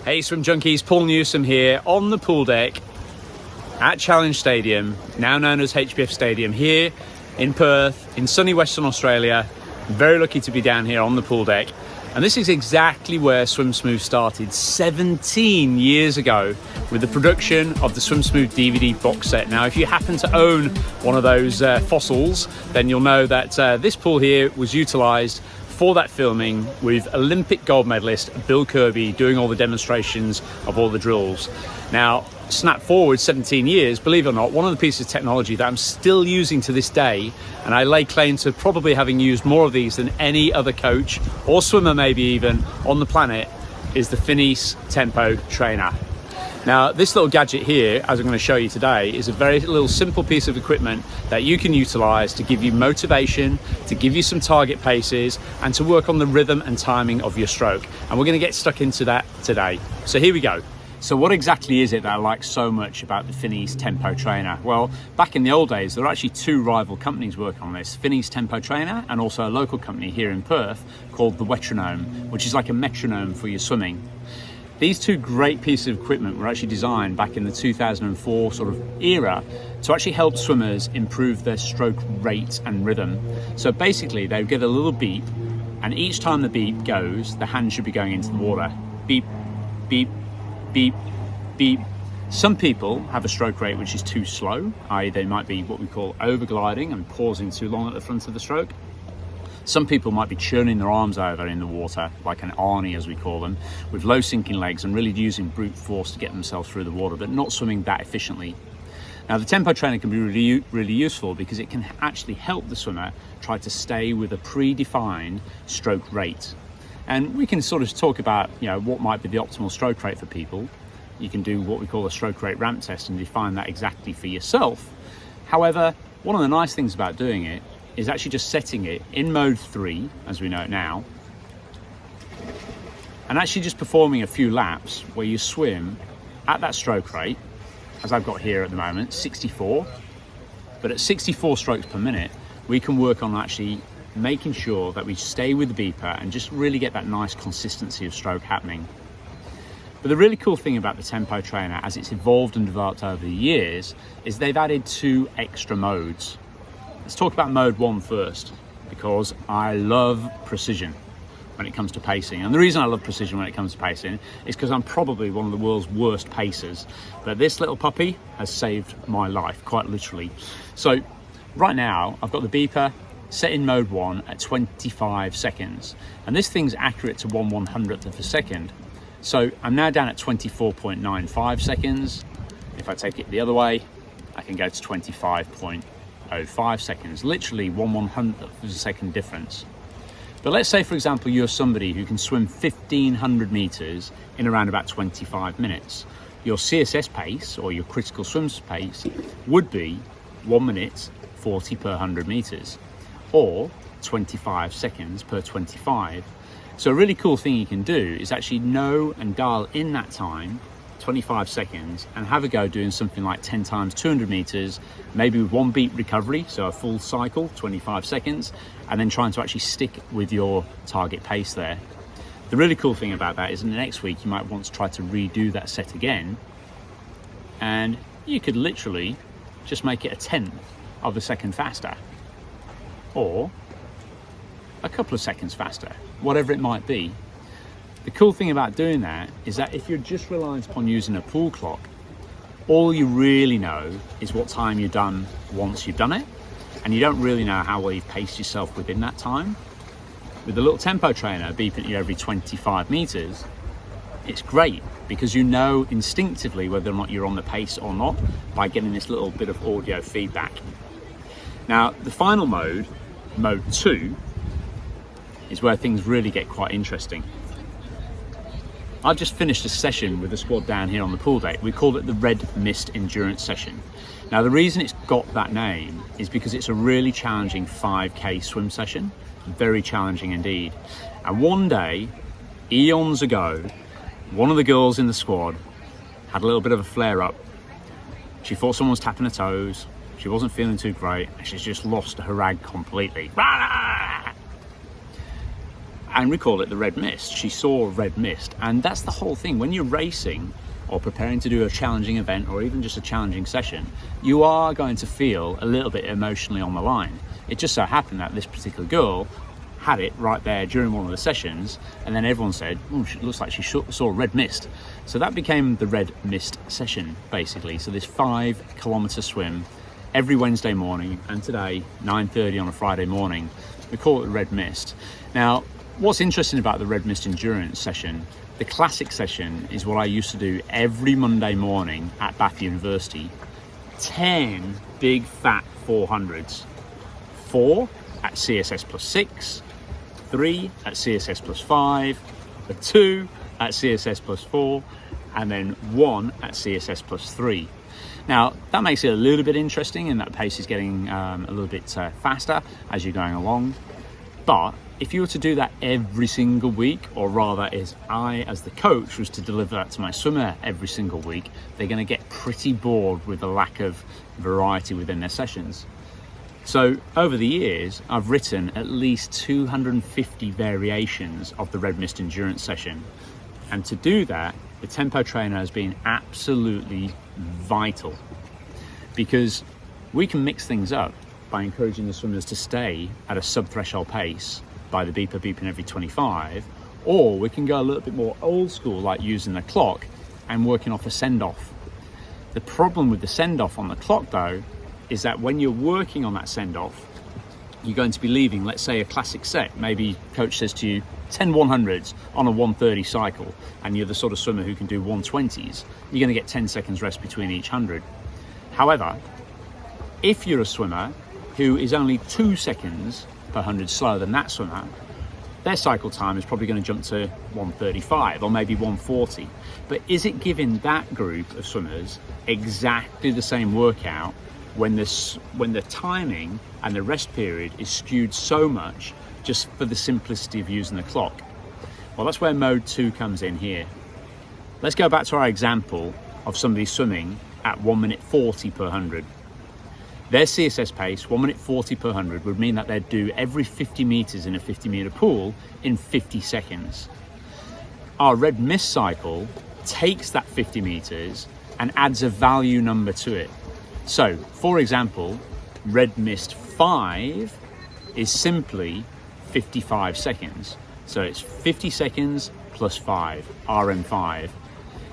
Hey swim junkies, Paul Newsome here on the pool deck at Challenge Stadium, now known as HBF Stadium, here in Perth in sunny Western Australia. Very lucky to be down here on the pool deck, and this is exactly where Swim Smooth started 17 years ago with the production of the Swim Smooth DVD box set. Now if you happen to own one of those fossils, then you'll know that this pool here was utilised for that filming, with Olympic gold medalist Bill Kirby doing all the demonstrations of all the drills. Now, snap forward 17 years, believe it or not, one of the pieces of technology that I'm still using to this day, and I lay claim to probably having used more of these than any other coach or swimmer maybe even on the planet, is the FINIS Tempo Trainer. Now, this little gadget here, as I'm going to show you today, is a very little simple piece of equipment that you can utilize to give you motivation, to give you some target paces, and to work on the rhythm and timing of your stroke. And we're going to get stuck into that today. So here we go. So what exactly is it that I like so much about the FINIS Tempo Trainer? Well, back in the old days, there were actually two rival companies working on this, FINIS Tempo Trainer and also a local company here in Perth called the Metronome, which is like a metronome for your swimming. These two great pieces of equipment were actually designed back in the 2004 sort of era to actually help swimmers improve their stroke rate and rhythm. So basically they would get a little beep, and each time the beep goes, the hand should be going into the water. Beep, beep, beep, beep. Some people have a stroke rate which is too slow, i.e. they might be what we call overgliding and pausing too long at the front of the stroke. Some people might be churning their arms over in the water, like an Arnie as we call them, with low sinking legs and really using brute force to get themselves through the water, but not swimming that efficiently. Now the Tempo Trainer can be really useful because it can actually help the swimmer try to stay with a predefined stroke rate. And we can sort of talk about, what might be the optimal stroke rate for people. You can do what we call a stroke rate ramp test and define that exactly for yourself. However, one of the nice things about doing it is actually just setting it in mode 3, as we know it now, and actually just performing a few laps where you swim at that stroke rate, as I've got here at the moment, 64. But at 64 strokes per minute, we can work on actually making sure that we stay with the beeper and just really get that nice consistency of stroke happening. But the really cool thing about the Tempo Trainer, as it's evolved and developed over the years, is they've added 2 extra modes. Let's talk about mode 1 first, because I love precision when it comes to pacing. And the reason I love precision when it comes to pacing is because I'm probably one of the world's worst pacers. But this little puppy has saved my life, quite literally. So right now, I've got the beeper set in mode 1 at 25 seconds. And this thing's accurate to 1/100th of a second. So I'm now down at 24.95 seconds. If I take it the other way, I can go to 25.05 seconds, literally 1/100th of a second difference. But let's say, for example, you're somebody who can swim 1,500 meters in around about 25 minutes. Your CSS pace, or your critical swim pace, would be 1 minute 40 per 100 meters, or 25 seconds per 25. So a really cool thing you can do is actually know and dial in that time, 25 seconds, and have a go doing something like 10 times 200 meters, maybe with 1 beat recovery, so a full cycle, 25 seconds, and then trying to actually stick with your target pace there. The really cool thing about that is in the next week, you might want to try to redo that set again, and you could literally just make it 1/10 of a second faster, or a couple of seconds faster, whatever it might be. The cool thing about doing that is that if you're just reliant upon using a pool clock, all you really know is what time you've done once you've done it, and you don't really know how well you've paced yourself within that time. With the little Tempo Trainer beeping at you every 25 meters, it's great because you know instinctively whether or not you're on the pace or not by getting this little bit of audio feedback. Now, the final mode, mode 2, is where things really get quite interesting. I've just finished a session with the squad down here on the pool deck. We called it the Red Mist Endurance Session. Now the reason it's got that name is because it's a really challenging 5K swim session, very challenging indeed. And one day, eons ago, one of the girls in the squad had a little bit of a flare up. She thought someone was tapping her toes, she wasn't feeling too great, and she's just lost her rag completely. And we call it the red mist. She saw red mist. And that's the whole thing. When you're racing or preparing to do a challenging event or even just a challenging session, you are going to feel a little bit emotionally on the line. It just so happened that this particular girl had it right there during one of the sessions, and then everyone said, oh, it looks like she saw red mist. So that became the red mist session, basically. So this 5-kilometer swim every Wednesday morning, and today 9:30 on a Friday morning. We call it the red mist. Now, what's interesting about the red mist endurance session, the classic session is what I used to do every Monday morning at Bath University. 10 big fat 400s. 4 at CSS plus 6, 3 at CSS plus 5, 2 at CSS plus 4, and then 1 at CSS plus 3. Now, that makes it a little bit interesting, and that pace is getting a little bit faster as you're going along. But if you were to do that every single week, or rather as I, as the coach, was to deliver that to my swimmer every single week, they're going to get pretty bored with the lack of variety within their sessions. So over the years, I've written at least 250 variations of the red mist endurance session. And to do that, the Tempo Trainer has been absolutely vital, because we can mix things up by encouraging the swimmers to stay at a sub-threshold pace by the beeper beeping every 25, or we can go a little bit more old school, like using the clock and working off a send-off. The problem with the send-off on the clock, though, is that when you're working on that send-off, you're going to be leaving, let's say, a classic set. Maybe coach says to you 10 100s on a 130 cycle, and you're the sort of swimmer who can do 120s. You're going to get 10 seconds rest between each 100. However, if you're a swimmer who is only 2 seconds per 100 slower than that swimmer, their cycle time is probably going to jump to 135 or maybe 140. But is it giving that group of swimmers exactly the same workout when the timing and the rest period is skewed so much just for the simplicity of using the clock? Well, that's where mode 2 comes in here. Let's go back to our example of somebody swimming at 1 minute 40 per 100. Their CSS pace, 1 minute 40 per 100, would mean that they'd do every 50 meters in a 50 meter pool in 50 seconds. Our red mist cycle takes that 50 meters and adds a value number to it. So, for example, red mist 5 is simply 55 seconds. So it's 50 seconds plus 5, RM5.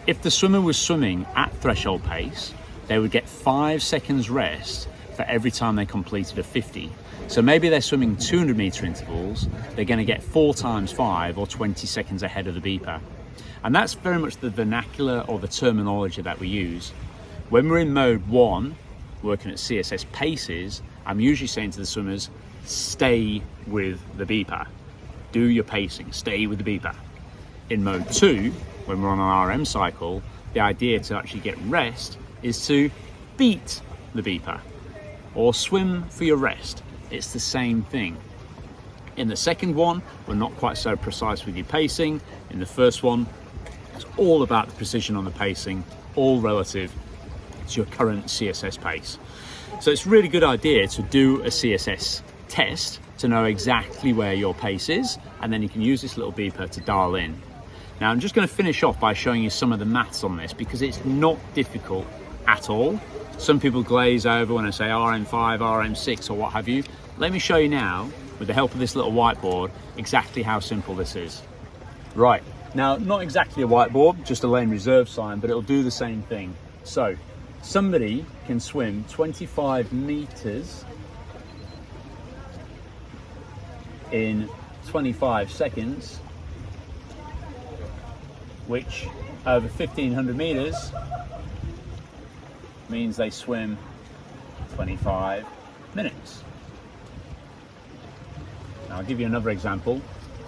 If the swimmer was swimming at threshold pace, they would get 5 seconds rest for every time they completed a 50. So maybe they're swimming 200 meter intervals, they're going to get 4 times 5 or 20 seconds ahead of the beeper. And that's very much the vernacular or the terminology that we use. When we're in mode 1, working at CSS paces, I'm usually saying to the swimmers, stay with the beeper. Do your pacing, stay with the beeper. In mode 2, when we're on an RM cycle, the idea to actually get rest is to beat the beeper or swim for your rest. It's the same thing. In the second one, we're not quite so precise with your pacing. In the first one, it's all about the precision on the pacing, all relative to your current CSS pace. So it's a really good idea to do a CSS test to know exactly where your pace is, and then you can use this little beeper to dial in. Now I'm just going to finish off by showing you some of the maths on this, because it's not difficult at all. Some people glaze over when I say RM5, RM6 or what have you. Let me show you now, with the help of this little whiteboard, exactly how simple this is. Right, now not exactly a whiteboard, just a lane reserve sign, but it'll do the same thing. So somebody can swim 25 meters in 25 seconds, which over 1500 meters means they swim 25 minutes. Now I'll give you another example.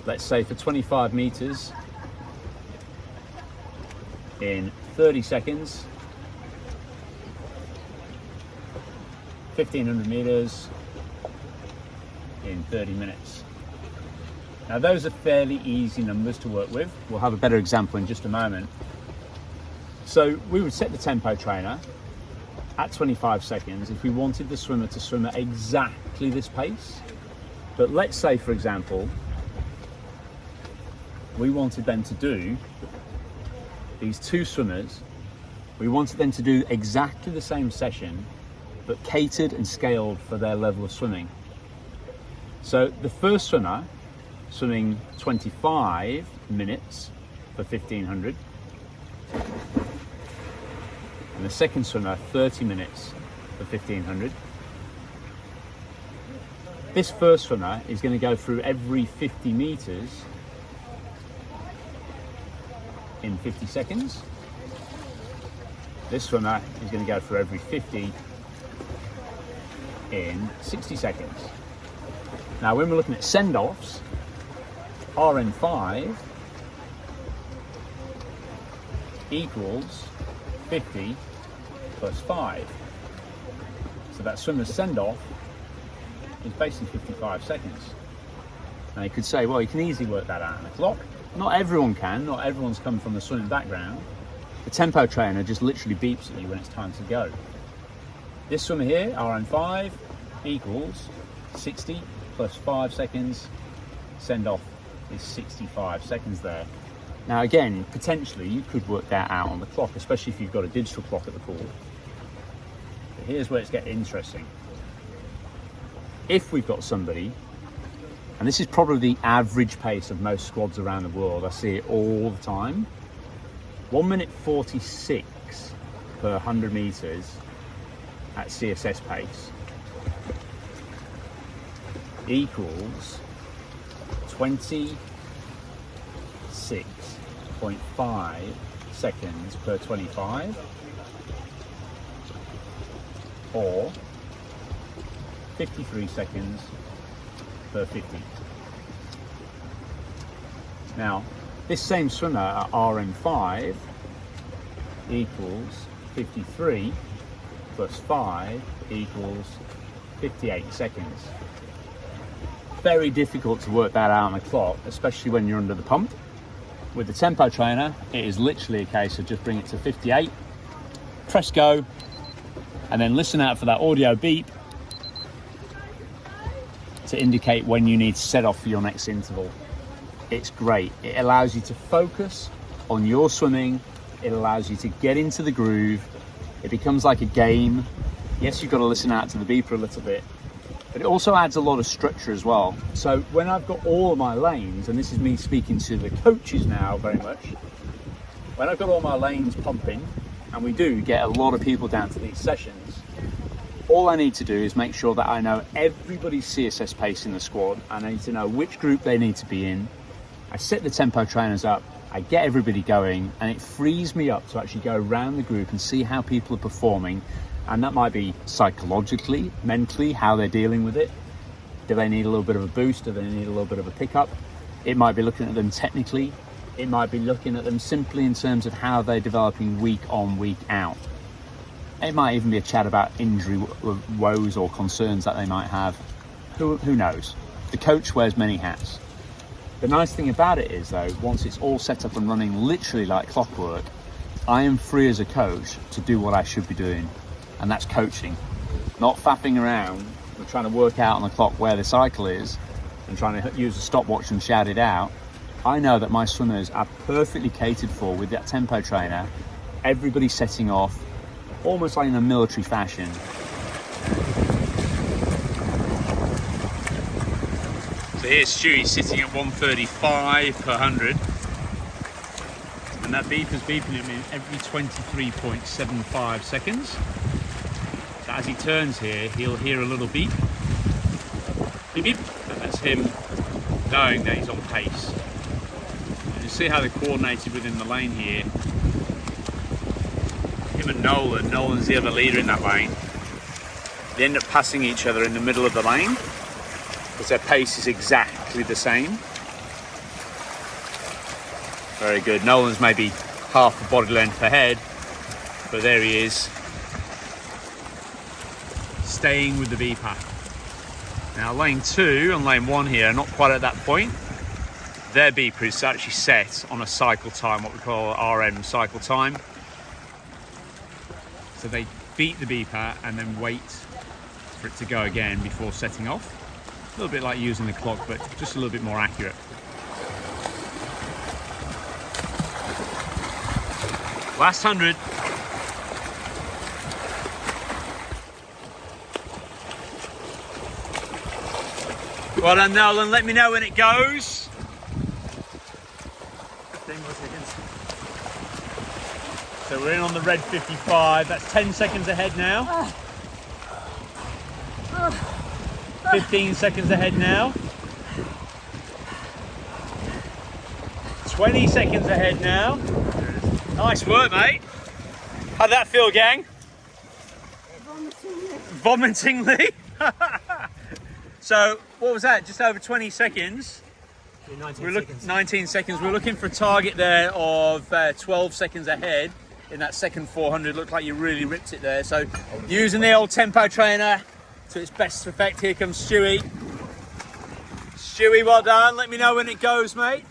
Let's say for 25 meters in 30 seconds, 1500 meters in 30 minutes. Now those are fairly easy numbers to work with. We'll have a better example in just a moment. So we would set the tempo trainer at 25 seconds if we wanted the swimmer to swim at exactly this pace. But let's say, for example, we wanted them to do, these two swimmers, we wanted them to do exactly the same session, but catered and scaled for their level of swimming. So the first swimmer, swimming 25 minutes for 1500, and the second swimmer 30 minutes for 1500. This first swimmer is going to go through every 50 meters in 50 seconds. This swimmer is going to go through every 50 in 60 seconds. Now when we're looking at send-offs, RN5 equals 50 plus 5. So that swimmer's send-off is basically 55 seconds. Now you could say, well, you can easily work that out on the clock. Not everyone can, not everyone's come from a swimming background. The tempo trainer just literally beeps at you when it's time to go. This swimmer here, RN5, equals 60 plus 5 seconds. Send off is 65 seconds there. Now again, potentially you could work that out on the clock, especially if you've got a digital clock at the pool. But here's where it's getting interesting. If we've got somebody, and this is probably the average pace of most squads around the world, I see it all the time, 1 minute 46 per 100 meters at CSS pace equals 26.5 seconds per 25, or 53 seconds per 50. Now, this same swimmer at RN5 equals 53 plus 5 equals 58 seconds. Very difficult to work that out on the clock, especially when you're under the pump. With the tempo trainer, it is literally a case of just bring it to 58, press go, and then listen out for that audio beep to indicate when you need to set off for your next interval. It's great. It allows you to focus on your swimming. It allows you to get into the groove. It becomes like a game. Yes, you've got to listen out to the beeper a little bit, but it also adds a lot of structure as well. So when I've got all of my lanes, and this is me speaking to the coaches now very much, when I've got all my lanes pumping, and we do get a lot of people down to these sessions, all I need to do is make sure that I know everybody's CSS pace in the squad. I need to know which group they need to be in. I set the tempo trainers up, I get everybody going, and it frees me up to actually go around the group and see how people are performing. And that might be psychologically, mentally, how they're dealing with it. Do they need a little bit of a boost? Do they need a little bit of a pickup? It might be looking at them technically. It might be looking at them simply in terms of how they're developing week on, week out. It might even be a chat about injury woes or concerns that they might have. Who knows? The coach wears many hats. The nice thing about it is, though, once it's all set up and running literally like clockwork, I am free as a coach to do what I should be doing, and that's coaching. Not faffing around and trying to work out on the clock where the cycle is and trying to use a stopwatch and shout it out. I know that my swimmers are perfectly catered for with that tempo trainer. Everybody setting off almost like in a military fashion. So here's Stewie sitting at 135 per 100, and that beeper's beeping him in every 23.75 seconds. So as he turns here, he'll hear a little beep, beep beep, and that's him knowing that he's on pace. And you see how they're coordinated within the lane here. Him and Nolan's the other leader in that lane. They end up passing each other in the middle of the lane because their pace is exactly the same. Very good. Nolan's maybe half a body length ahead, but there he is, staying with the beeper. Now lane 2 and lane 1 here are not quite at that point. Their beeper is actually set on a cycle time, what we call RM cycle time. So they beat the beeper and then wait for it to go again before setting off. A little bit like using the clock, but just a little bit more accurate. Last 100. Well done, Nolan. Let me know when it goes. 15 more seconds. So we're in on the red 55. That's 10 seconds ahead now. 15 seconds ahead now. 20 seconds ahead now. Nice work, mate. How'd that feel, gang? Vomitingly. So, what was that? Just over 20 seconds. 19 seconds. We're looking for a target there of 12 seconds ahead in that second 400. Looked like you really ripped it there. So, using the old tempo trainer to its best effect. Here comes Stewie. Stewie, well done. Let me know when it goes, mate.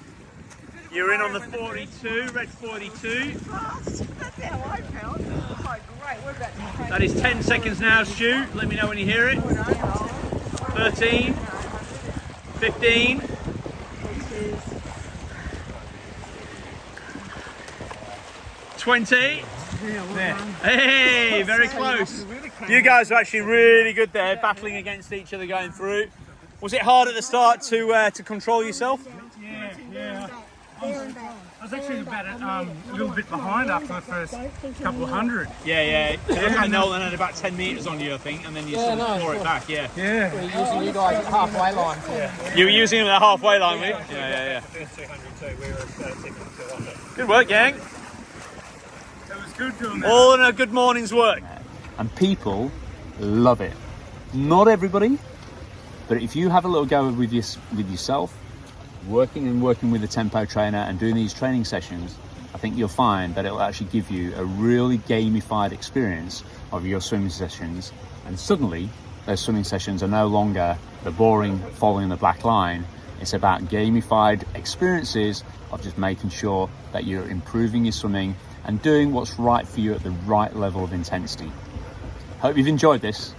You're in on the 42, red 42. That's how I felt. Oh, great. We're about to take That is 10 seconds now, Stu. Let me know when you hear it. 13, 15, 20. Hey, very close. You guys are actually really good there, battling against each other going through. Was it hard at the start to control yourself? Yeah. I was actually about a little bit behind after the first couple of hundred. Yeah. It looked like Nolan had about 10 metres on you, I think, and then you sort of tore it back, Yeah. We're using you guys at the halfway line. You were using him at the halfway line, were you? Yeah. First 200 too, we were second to off. Good work, gang. It was good doing that. All in a good morning's work. And people love it. Not everybody, but if you have a little go with yourself, working with a tempo trainer and doing these training sessions, I think you'll find that it'll actually give you a really gamified experience of your swimming sessions. And suddenly, those swimming sessions are no longer the boring following the black line. It's about gamified experiences of just making sure that you're improving your swimming and doing what's right for you at the right level of intensity. Hope you've enjoyed this.